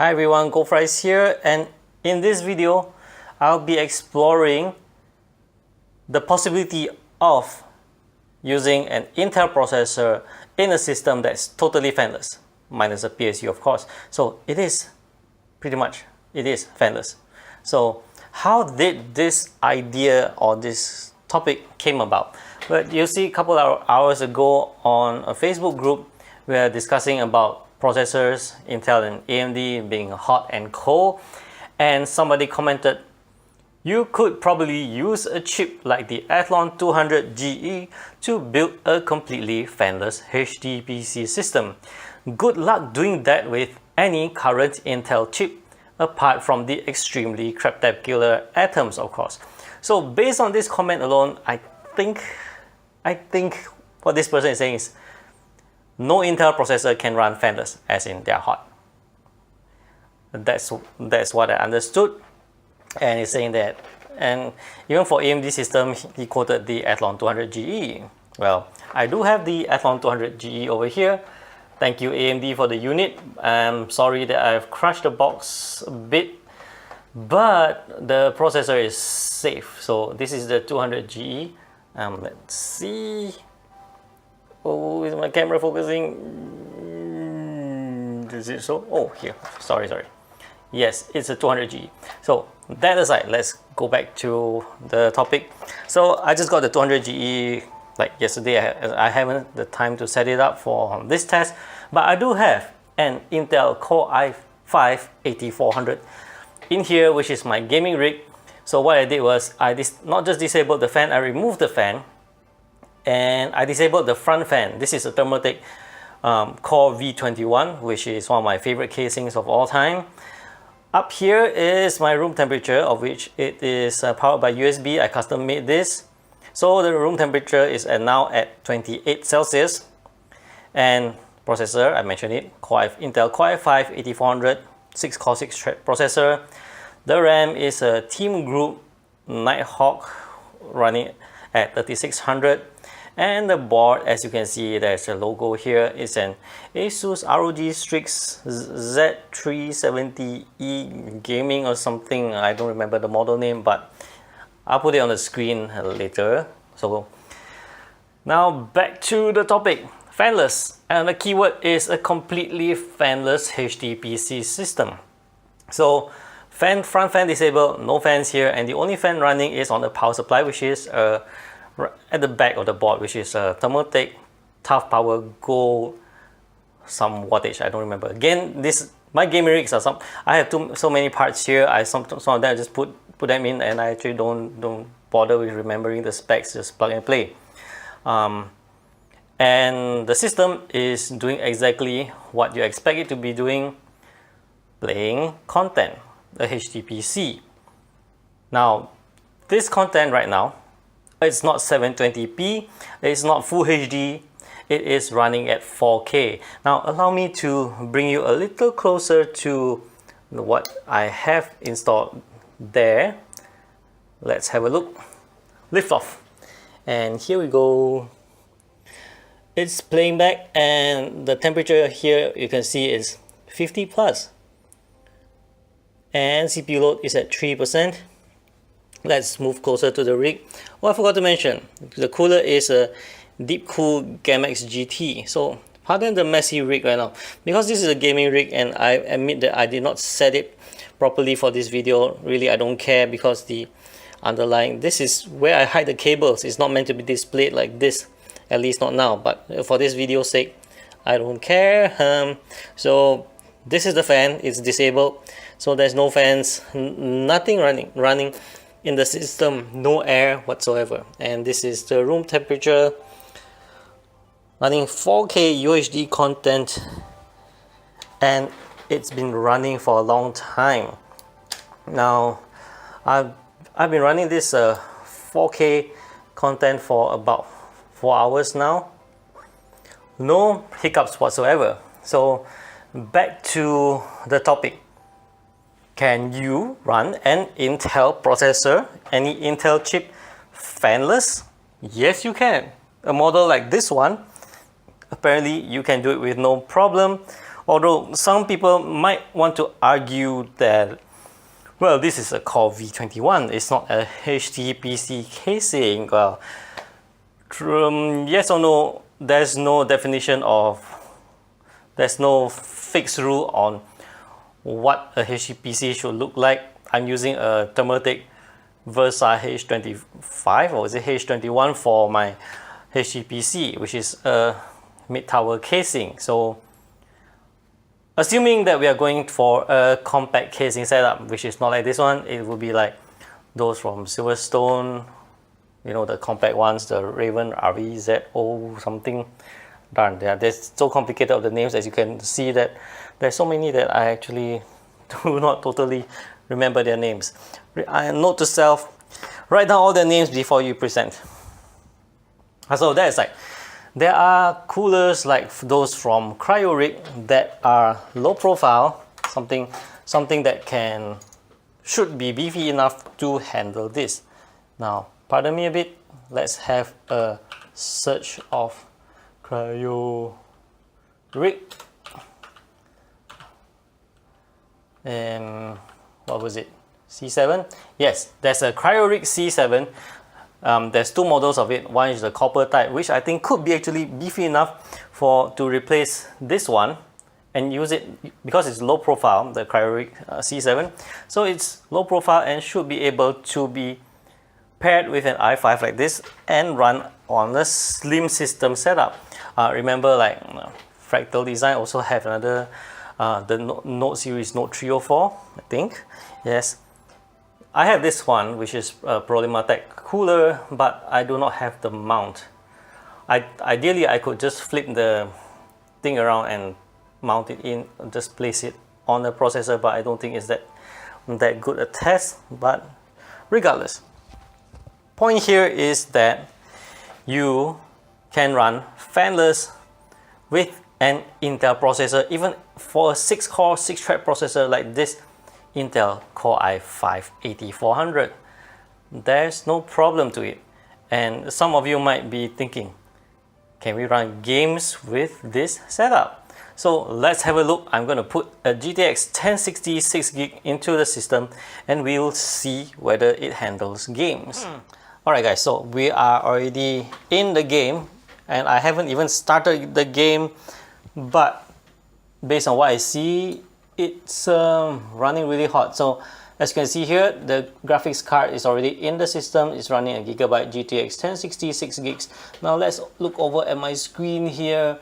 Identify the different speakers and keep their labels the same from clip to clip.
Speaker 1: Hi everyone, goldfries here, and in this video I'll be exploring the possibility of using an Intel processor in a system that's totally fanless, minus a PSU of course. So it is fanless. So how did this idea or this topic came about? But you see, a couple of hours ago on a Facebook group, we are discussing about processors, Intel and AMD being hot and cold, and somebody commented, you could probably use a chip like the Athlon 200GE to build a completely fanless HDPC system. Good luck doing that with any current Intel chip, apart from the extremely craptacular Atoms, of course. So based on this comment alone, I think what this person is saying is, no Intel processor can run fanless, as in they're hot. That's what I understood, and he's saying that. And even for AMD system, he quoted the Athlon 200GE. Well, I do have the Athlon 200GE over here. Thank you AMD for the unit. I'm sorry that I've crushed the box a bit, but the processor is safe. So this is the 200GE. Let's see. Oh, is my camera focusing? Is it so? Oh, here. Sorry. Yes, it's a 200G. So that aside, let's go back to the topic. So I just got the 200GE like yesterday. I haven't the time to set it up for this test, but I do have an Intel Core i5-8400 in here, which is my gaming rig. So what I did was I not just disabled the fan, I removed the fan, and I disabled the front fan. This is a Thermaltake Core V21, which is one of my favorite casings of all time. Up here is my room temperature, of which it is powered by USB. I custom made this. So the room temperature is now at 28 Celsius. And processor, I mentioned it, Intel Core i5-8400, 6-core 6-thread processor. The RAM is a Team Group Nighthawk running at 3600. And the board, as you can see, there's a logo here. It's an Asus ROG Strix Z370E Gaming or something. I don't remember the model name, but I'll put it on the screen later. So now back to the topic. Fanless, and the keyword is a completely fanless HDPC system. So front fan disabled, no fans here, and the only fan running is on the power supply, which is at the back of the board, which is a Thermaltake Tough Power Gold some wattage, I don't remember. Again, my gaming rigs are I have so many parts here. Some of them I just put them in, and I actually don't bother with remembering the specs, just plug and play. And the system is doing exactly what you expect it to be doing, playing content, the HDPC. Now, this content right now, it's not 720p, it's not full HD, it is running at 4K. Now allow me to bring you a little closer to what I have installed there. Let's have a look. Lift off. And here we go. It's playing back, and the temperature here you can see is 50 plus. And CPU load is at 3%. Let's move closer to the rig. Oh, I forgot to mention, the cooler is a Deepcool Gamex GT. So pardon the messy rig right now, because this is a gaming rig, and I admit that I did not set it properly for this video. Really, I don't care, because the underlying, this is where I hide the cables. It's not meant to be displayed like this, at least not now, but for this video's sake, I don't care. So this is the fan, it's disabled, so there's no fans, nothing running in the system, no air whatsoever. And this is the room temperature, running 4K UHD content, and it's been running for a long time. Now I've been running this 4K content for about 4 hours now, no hiccups whatsoever. So back to the topic. Can you run an Intel processor, any Intel chip, fanless? Yes, you can. A model like this one, apparently you can do it with no problem. Although some people might want to argue that, well, this is a Core V21, it's not a HTPC casing. Well, yes or no, there's no definition of, there's no fixed rule on what a HTPC should look like. I'm using a Thermaltake Versa H25, or is it H21 for my HTPC, which is a mid-tower casing. So assuming that we are going for a compact casing setup, which is not like this one, it will be like those from Silverstone, you know, the compact ones, the Raven RVZO something. Darn, they're so complicated of the names, as you can see that there's so many that I actually do not totally remember their names. Note to self, write down all their names before you present. So that's like, there are coolers like those from CryoRig that are low profile, something that should be beefy enough to handle this. Now, pardon me a bit, let's have a search of CryoRig. And what was it? C7? Yes, there's a CryoRig C7. There's two models of it. One is the copper type, which I think could be actually beefy enough to replace this one and use it because it's low profile, the CryoRig C7. So it's low profile and should be able to be paired with an i5 like this and run on a slim system setup. Remember, like Fractal Design also have another, the Note series, Note 304, I think. Yes. I have this one, which is a Problematic cooler, but I do not have the mount. Ideally, I could just flip the thing around and mount it in, just place it on the processor, but I don't think it's that good a test. But regardless, point here is that you can run fanless with an Intel processor, even for a 6-core, 6-thread processor like this Intel Core i5-8400. There's no problem to it. And some of you might be thinking, can we run games with this setup? So let's have a look. I'm going to put a GTX 1060 6GB into the system and we'll see whether it handles games. Alright guys, so we are already in the game and I haven't even started the game, but based on what I see, it's running really hot. So as you can see here, the graphics card is already in the system. It's running a Gigabyte GTX 1060 6GB. Now let's look over at my screen here.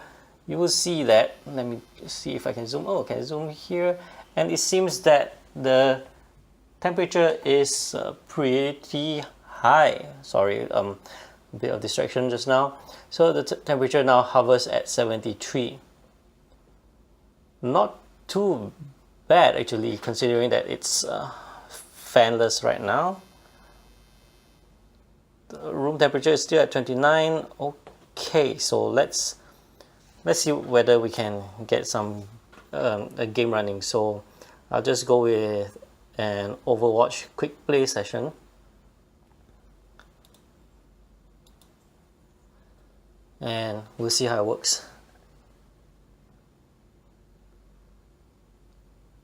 Speaker 1: You will see that, let me see if I can zoom. Oh, I can zoom here, and it seems that the temperature is pretty high. Sorry, a bit of distraction just now. So the temperature now hovers at 73. Not too bad actually, considering that it's fanless right now. The room temperature is still at 29. Okay, so let's see whether we can get some a game running. So I'll just go with an Overwatch quick play session. And we'll see how it works.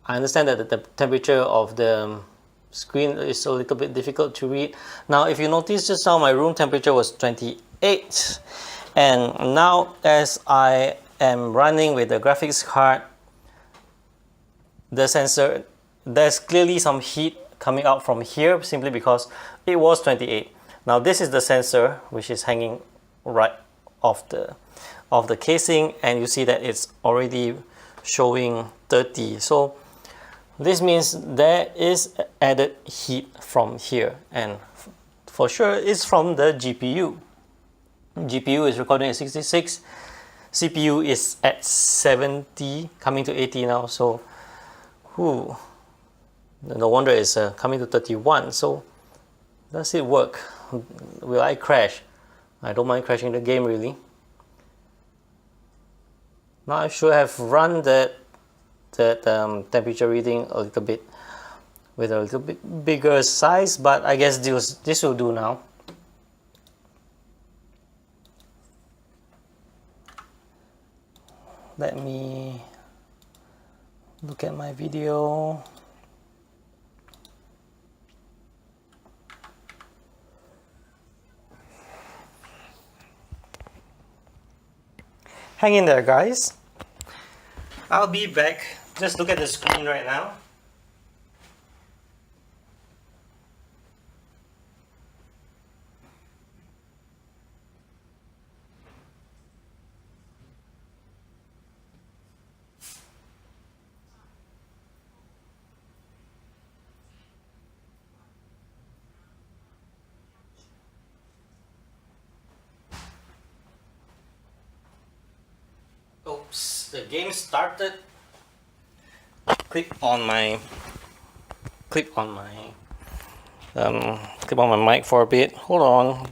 Speaker 1: I understand that the temperature of the screen is a little bit difficult to read. Now, if you notice just now, my room temperature was 28. And now as I am running with the graphics card, the sensor, there's clearly some heat coming out from here simply because it was 28. Now this is the sensor which is hanging right off the casing, and you see that it's already showing 30. So this means there is added heat from here, and for sure it's from the GPU. GPU is recording at 66, CPU is at 70, coming to 80 now, so no wonder it's coming to 31. So does it work? Will I crash? I don't mind crashing the game really. Now I should have run that temperature reading a little bit with a little bit bigger size, but I guess this will do now. Let me Look at my video. Hang in there, guys. I'll be back. Just look at the screen right now. Oops, the game started. Click on my mic for a bit. Hold on,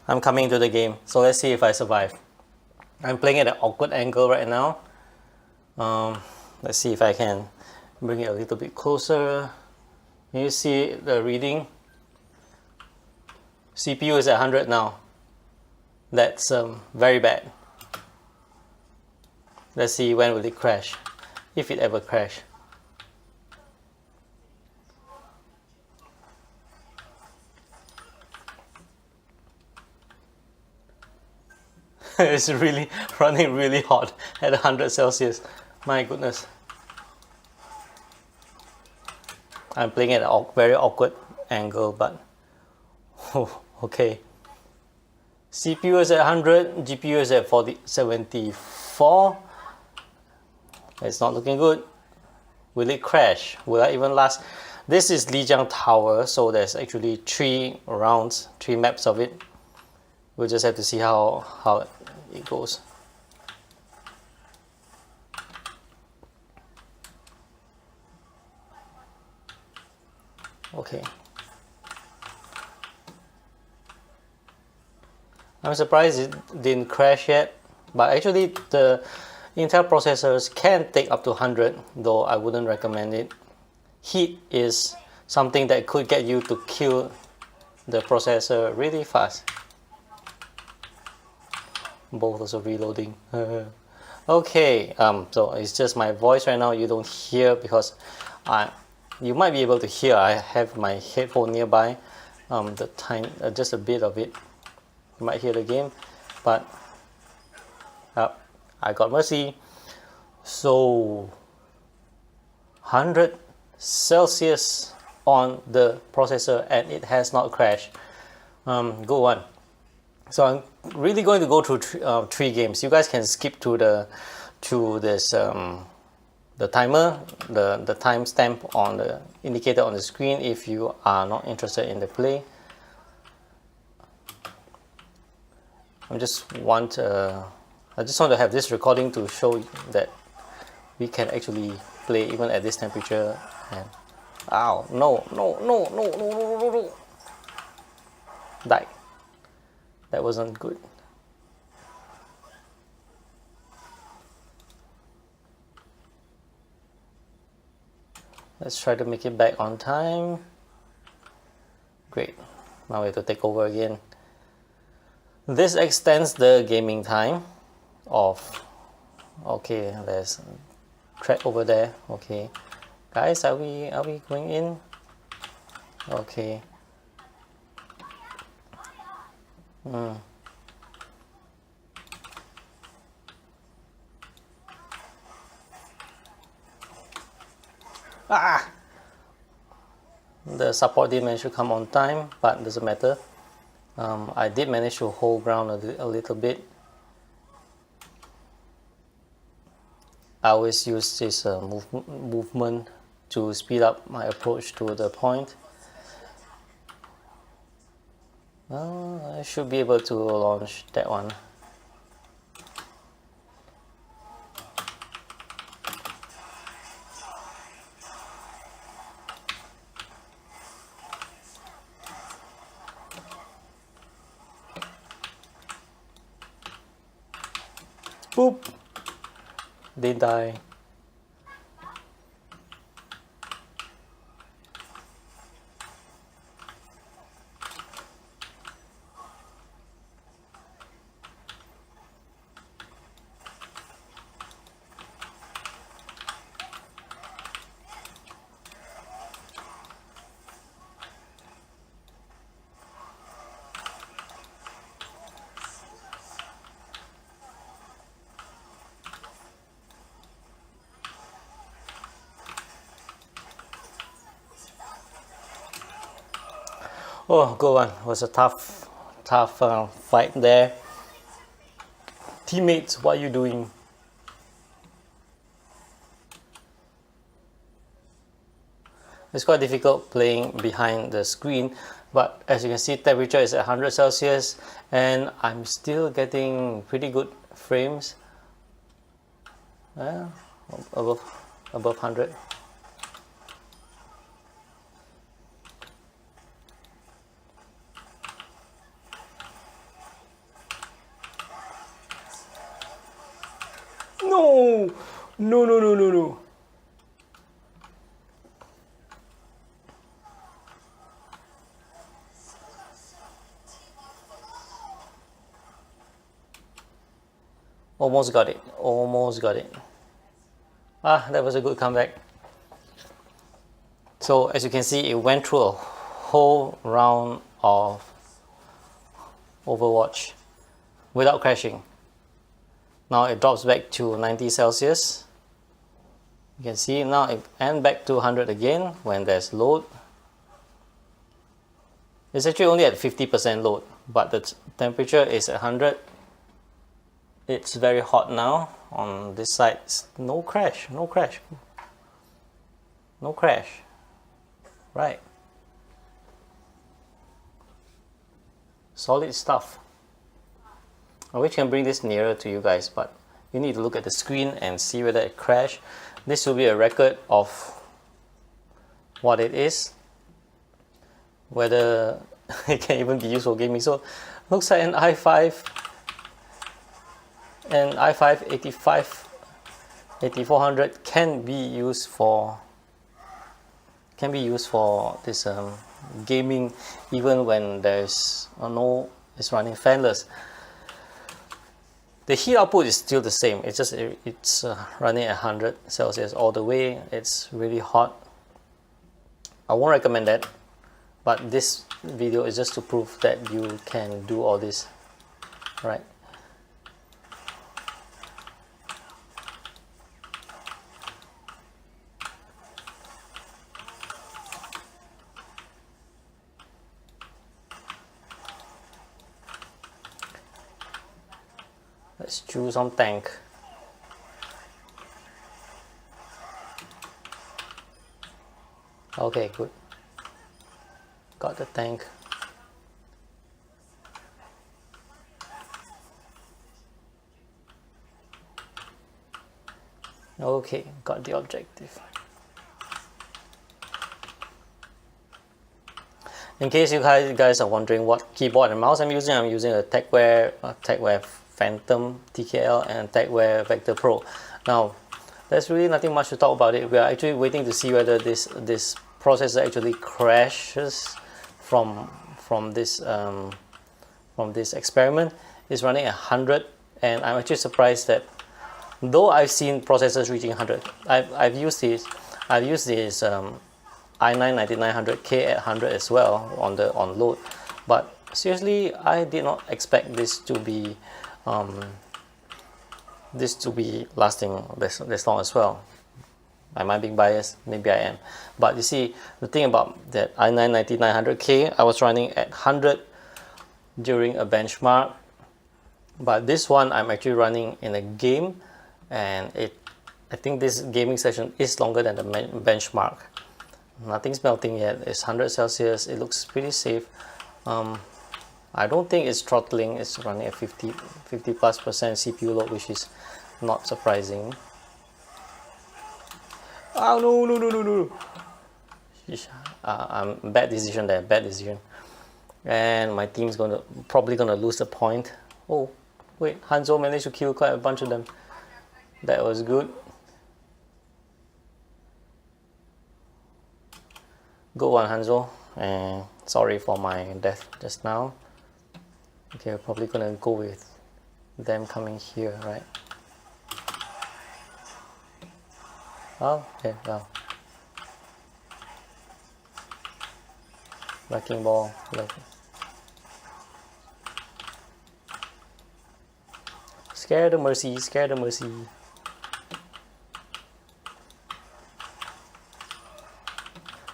Speaker 1: I'm coming to the game. So let's see if I survive. I'm playing at an awkward angle right now. Let's see if I can bring it a little bit closer. Can you see the reading? CPU is at 100 now. That's very bad. Let's see when will it crash, if it ever crash. It's really running really hot at 100 Celsius. My goodness. I'm playing at a very awkward angle, but oh, okay. CPU is at 100, GPU is at 74. It's not looking good. Will it crash? Will I even last? This is Lijiang Tower, so there's actually 3 rounds, 3 maps of it. We'll just have to see how it goes. Okay. I'm surprised it didn't crash yet, but actually the Intel processors can take up to 100, though I wouldn't recommend it. Heat is something that could get you to kill the processor really fast. Both also reloading. Okay, so it's just my voice right now. You don't hear because you might be able to hear. I have my headphone nearby. Just a bit of it. You might hear the game, but I got mercy. So 100 Celsius on the processor, and it has not crashed. Good one. So I'm really going to go through 3 games. You guys can skip to the timer, the timestamp on the indicator on the screen if you are not interested in the play. I just want to have this recording to show that we can actually play even at this temperature. And ow, no, die. That wasn't good. Let's try to make it back on time. Great. Now we have to take over again. This extends the gaming time of, okay, there's track over there. Okay, guys, are we going in? Okay. The support didn't manage to come on time, but doesn't matter. I did manage to hold ground a little bit. I always use this movement to speed up my approach to the point. I should be able to launch that one. Boop! Didn't die. Oh, good one. It was a tough fight there. Teammates, what are you doing? It's quite difficult playing behind the screen, but as you can see, temperature is at 100 Celsius and I'm still getting pretty good frames. Above 100. No! No, no, no, no, no. Almost got it. Almost got it. Ah, that was a good comeback. So as you can see, it went through a whole round of Overwatch without crashing. Now it drops back to 90 Celsius. You can see now it and back to 100 again when there's load. It's actually only at 50% load, but the temperature is at 100. It's very hot now on this side. No crash, no crash, no crash. Right. Solid stuff. I wish I can bring this nearer to you guys, but you need to look at the screen and see whether it crashed. This will be a record of what it is, whether it can even be used for gaming. So looks like an i5 and i5 8400 can be used for this gaming, even when there's no, it's running fanless. The heat output is still the same. It's just it's running at 100 Celsius all the way. It's really hot. I won't recommend that, but this video is just to prove that you can do all this, right? Let's choose some tank. Okay, good. Got the tank. Okay, got the objective. In case you guys are wondering what keyboard and mouse I'm using a TechWear Phantom TKL and TechWear Vector Pro. Now, there's really nothing much to talk about it. We are actually waiting to see whether this processor actually crashes from this experiment. It's running at 100, and I'm actually surprised that though I've seen processors reaching 100, I've used this i9-9900K at 100 as well on load, but seriously, I did not expect this to be lasting this long as well. Am I being biased? Maybe I am. But you see, the thing about that i9-9900K, I was running at 100 during a benchmark, but this one I'm actually running in a game, and I think this gaming session is longer than the benchmark. Nothing's melting yet. It's 100 Celsius. It looks pretty safe. I don't think it's throttling. It's running at 50+ percent CPU load, which is not surprising. Oh no! Bad decision there. Bad decision. And my team's probably gonna lose the point. Oh wait, Hanzo managed to kill quite a bunch of them. That was good. Good one, Hanzo. And sorry for my death just now. Okay, we're probably gonna go with them coming here, right? Oh, okay, well. Wrecking ball. Scare the mercy, scare the mercy.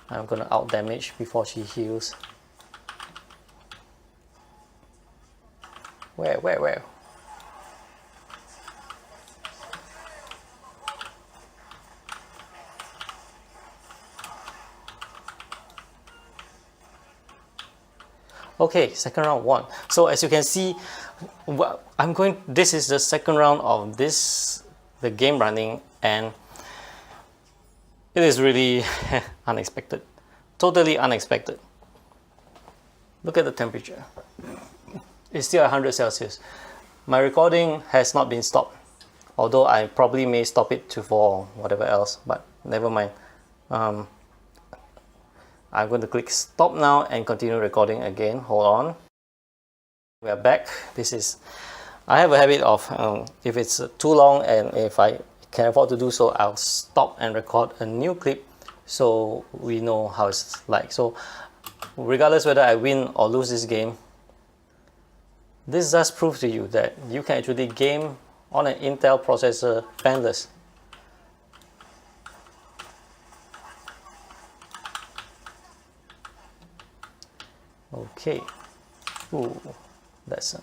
Speaker 1: I'm gonna out damage before she heals. Where? Okay, second round won. So as you can see, this is the second round of the game running, and it is really unexpected, totally unexpected. Look at the temperature. It's still 100 Celsius. My recording has not been stopped, although I probably may stop it for whatever else, but never mind. I'm going to click stop now and continue recording again. Hold on. We are back. I have a habit of, if it's too long and if I can afford to do so, I'll stop and record a new clip so we know how it's like. So regardless whether I win or lose this game, this does prove to you that you can actually game on an Intel processor fanless. Okay. Ooh, let's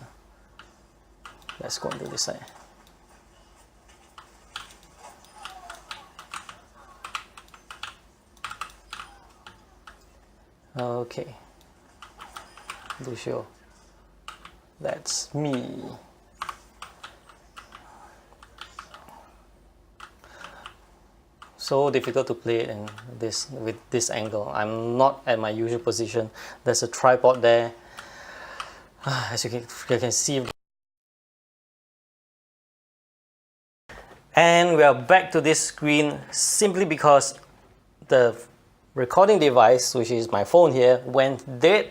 Speaker 1: go into this side. Okay, Lucio, that's me. So difficult to play with this angle. I'm not at my usual position. There's a tripod there. As you can see. And we are back to this screen simply because the recording device, which is my phone here, went dead.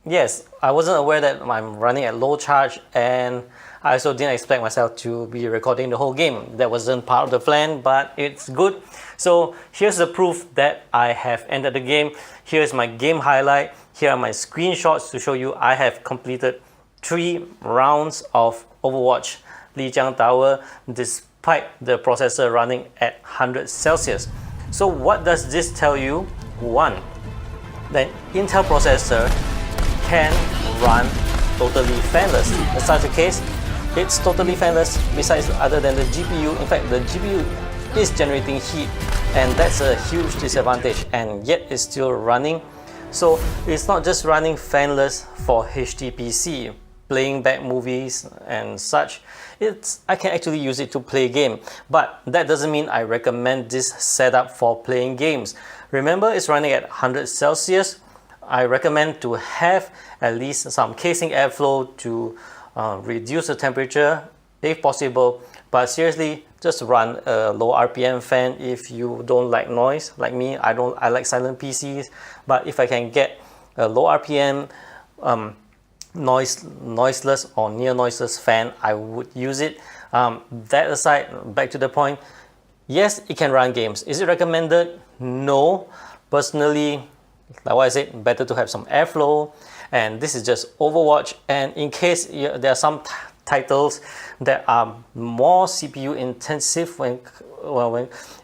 Speaker 1: Yes, I wasn't aware that I'm running at low charge, and I also didn't expect myself to be recording the whole game. That wasn't part of the plan, but it's good. So here's the proof that I have ended the game. Here's my game highlight. Here are my screenshots to show you I have completed 3 rounds of Overwatch Lijiang Tower despite the processor running at 100 Celsius. So what does this tell you? 1, that Intel processor can run totally fanless. In such a case, it's totally fanless besides other than the GPU. In fact, the GPU is generating heat, and that's a huge disadvantage, and yet it's still running. So it's not just running fanless for HTPC, playing back movies and such. I can actually use it to play a game, but that doesn't mean I recommend this setup for playing games. Remember, it's running at 100 Celsius. I recommend to have at least some casing airflow to reduce the temperature if possible, but seriously, just run a low RPM fan if you don't like noise. Like me, I like silent PCs, but if I can get a low RPM noiseless or near noiseless fan, I would use it. That aside, back to the point, yes, it can run games. Is it recommended? No. Personally, like what I said, better to have some airflow, and this is just Overwatch. And in case there are some titles that are more CPU intensive when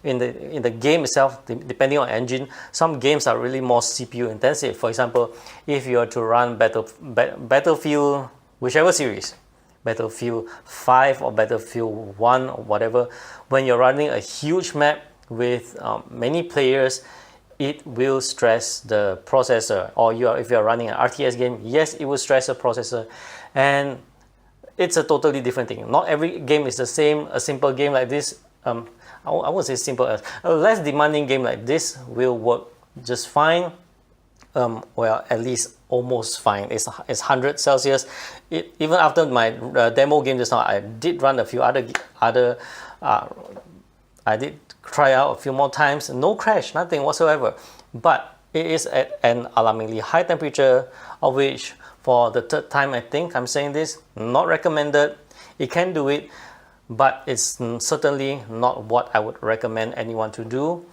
Speaker 1: in the game itself, depending on engine, some games are really more CPU intensive. For example, if you are to run Battlefield, whichever series, Battlefield 5 or Battlefield 1 or whatever, when you're running a huge map with many players, it will stress the processor. Or if you're running an RTS game, yes, it will stress the processor, and it's a totally different thing. Not every game is the same. A simple game like this, I won't say simple, a less demanding game like this will work just fine. Well, at least almost fine. It's 100 Celsius. Even after my demo game just now, I did run a few other I did try out a few more times. No crash, nothing whatsoever. But it is at an alarmingly high temperature, of which for the 3rd time I think I'm saying this, not recommended. It can do it, but it's certainly not what I would recommend anyone to do.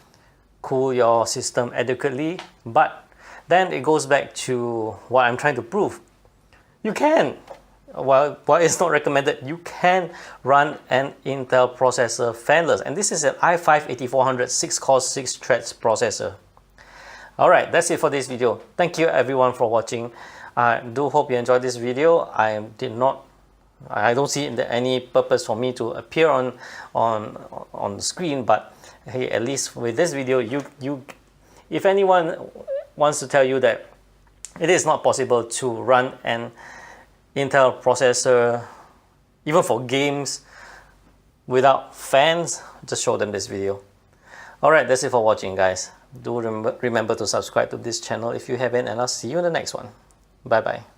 Speaker 1: Cool your system adequately. But then it goes back to what I'm trying to prove. You can. While it's not recommended, you can run an Intel processor fanless, and this is an i5-8400 6-core 6-threads processor. Alright, that's it for this video. Thank you everyone for watching. I do hope you enjoyed this video. I don't see any purpose for me to appear on the screen, but hey, at least with this video, if anyone wants to tell you that it is not possible to run an Intel processor, even for games, without fans, just show them this video. Alright, that's it for watching, guys. Do remember to subscribe to this channel if you haven't, and I'll see you in the next one. Bye bye.